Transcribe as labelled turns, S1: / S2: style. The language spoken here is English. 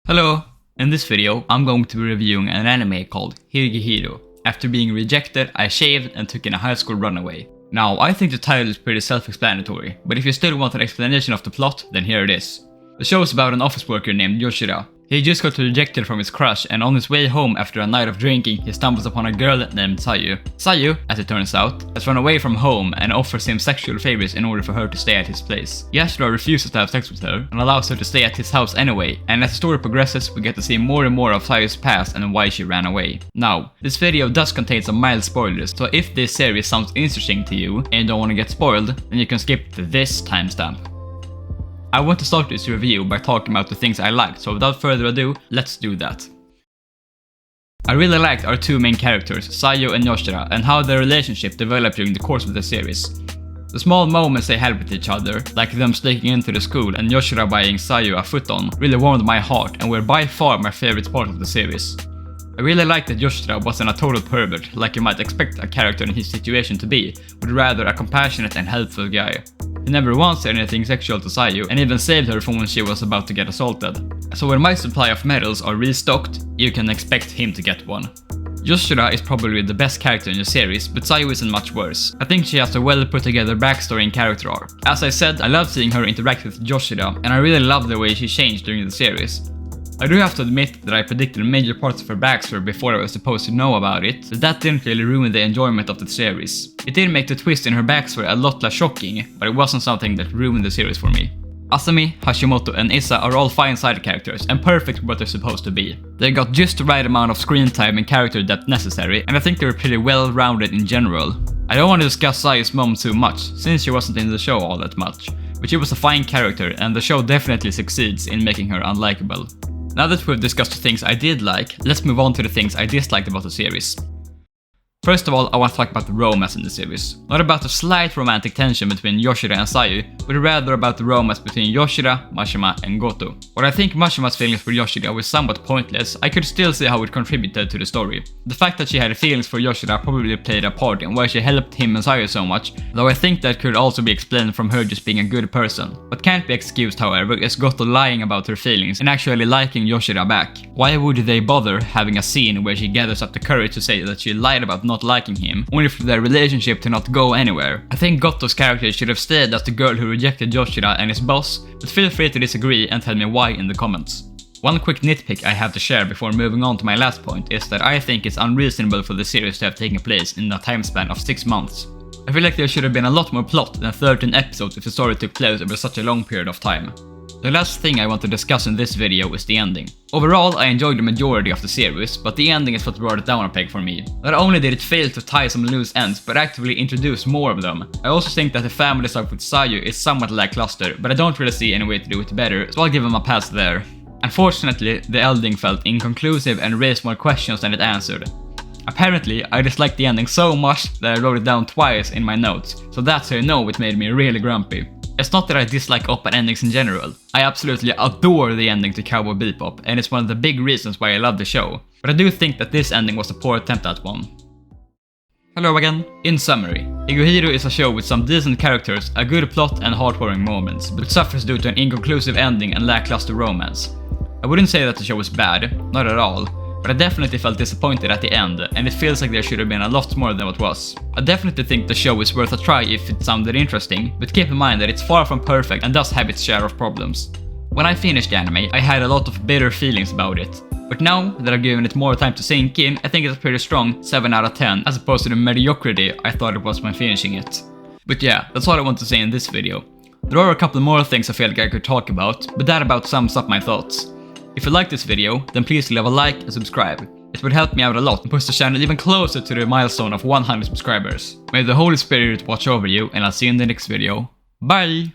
S1: Hello! In this video, I'm going to be reviewing an anime called Higehiro. After being rejected, I shaved and took in a high school runaway. Now, I think the title is pretty self-explanatory, but if you still want an explanation of the plot, then here it is. The show is about an office worker named Yoshida. He just got rejected from his crush, and on his way home after a night of drinking, he stumbles upon a girl named Sayu. Sayu, as it turns out, has run away from home and offers him sexual favors in order for her to stay at his place. Yoshida refuses to have sex with her and allows her to stay at his house anyway, and as the story progresses, we get to see more and more of Sayu's past and why she ran away. Now, this video does contain some mild spoilers, so if this series sounds interesting to you and you don't want to get spoiled, then you can skip to this timestamp. I want to start this review by talking about the things I liked, so without further ado, let's do that. I really liked our two main characters, Sayu and Yoshida, and how their relationship developed during the course of the series. The small moments they had with each other, like them sneaking into the school and Yoshida buying Sayu a futon, really warmed my heart and were by far my favorite part of the series. I really liked that Yoshida wasn't a total pervert, like you might expect a character in his situation to be, but rather a compassionate and helpful guy. He never once said anything sexual to Sayu, and even saved her from when she was about to get assaulted. So when my supply of medals are restocked, you can expect him to get one. Yoshida is probably the best character in the series, but Sayu isn't much worse. I think she has a well put together backstory and character arc. As I said, I love seeing her interact with Yoshida, and I really love the way she changed during the series. I do have to admit that I predicted major parts of her backstory before I was supposed to know about it, but that didn't really ruin the enjoyment of the series. It did make the twist in her backstory a lot less shocking, but it wasn't something that ruined the series for me. Asami, Hashimoto and Issa are all fine side characters and perfect for what they're supposed to be. They got just the right amount of screen time and character depth necessary, and I think they were pretty well rounded in general. I don't want to discuss Sayu's mom too much, since she wasn't in the show all that much, but she was a fine character and the show definitely succeeds in making her unlikable. Now that we've discussed the things I did like, let's move on to the things I disliked about the series. First of all, I want to talk about the romance in the series. Not about the slight romantic tension between Yoshida and Sayu, but rather about the romance between Yoshida, Mashima and Goto. While I think Mashima's feelings for Yoshida were somewhat pointless, I could still see how it contributed to the story. The fact that she had feelings for Yoshida probably played a part in why she helped him and Sayu so much, though I think that could also be explained from her just being a good person. What can't be excused, however, is Goto lying about her feelings and actually liking Yoshida back. Why would they bother having a scene where she gathers up the courage to say that she lied about not liking him, only for their relationship to not go anywhere? I think Goto's character should have stayed as the girl who rejected Yoshida and his boss, but feel free to disagree and tell me why in the comments. One quick nitpick I have to share before moving on to my last point is that I think it's unreasonable for the series to have taken place in a time span of 6 months. I feel like there should have been a lot more plot than 13 episodes if the story took place over such a long period of time. The last thing I want to discuss in this video is the ending. Overall, I enjoyed the majority of the series, but the ending is what brought it down a peg for me. Not only did it fail to tie some loose ends, but actively introduce more of them. I also think that the family stuff with Sayu is somewhat lackluster, but I don't really see any way to do it better, so I'll give him a pass there. Unfortunately, the ending felt inconclusive and raised more questions than it answered. Apparently, I disliked the ending so much that I wrote it down twice in my notes, so that's how you know it made me really grumpy. It's not that I dislike open endings in general. I absolutely adore the ending to Cowboy Bebop, and it's one of the big reasons why I love the show. But I do think that this ending was a poor attempt at one. Hello again. In summary, Higehiro is a show with some decent characters, a good plot and heartwarming moments, but suffers due to an inconclusive ending and lackluster romance. I wouldn't say that the show was bad, not at all, but I definitely felt disappointed at the end, and it feels like there should have been a lot more than what was. I definitely think the show is worth a try if it sounded interesting, but keep in mind that it's far from perfect and does have its share of problems. When I finished the anime, I had a lot of bitter feelings about it, but now that I've given it more time to sink in, I think it's a pretty strong 7 out of 10 as opposed to the mediocrity I thought it was when finishing it. But yeah, that's all I want to say in this video. There are a couple more things I feel like I could talk about, but that about sums up my thoughts. If you like this video, then please leave a like and subscribe. It would help me out a lot and push the channel even closer to the milestone of 100 subscribers. May the Holy Spirit watch over you, and I'll see you in the next video. Bye!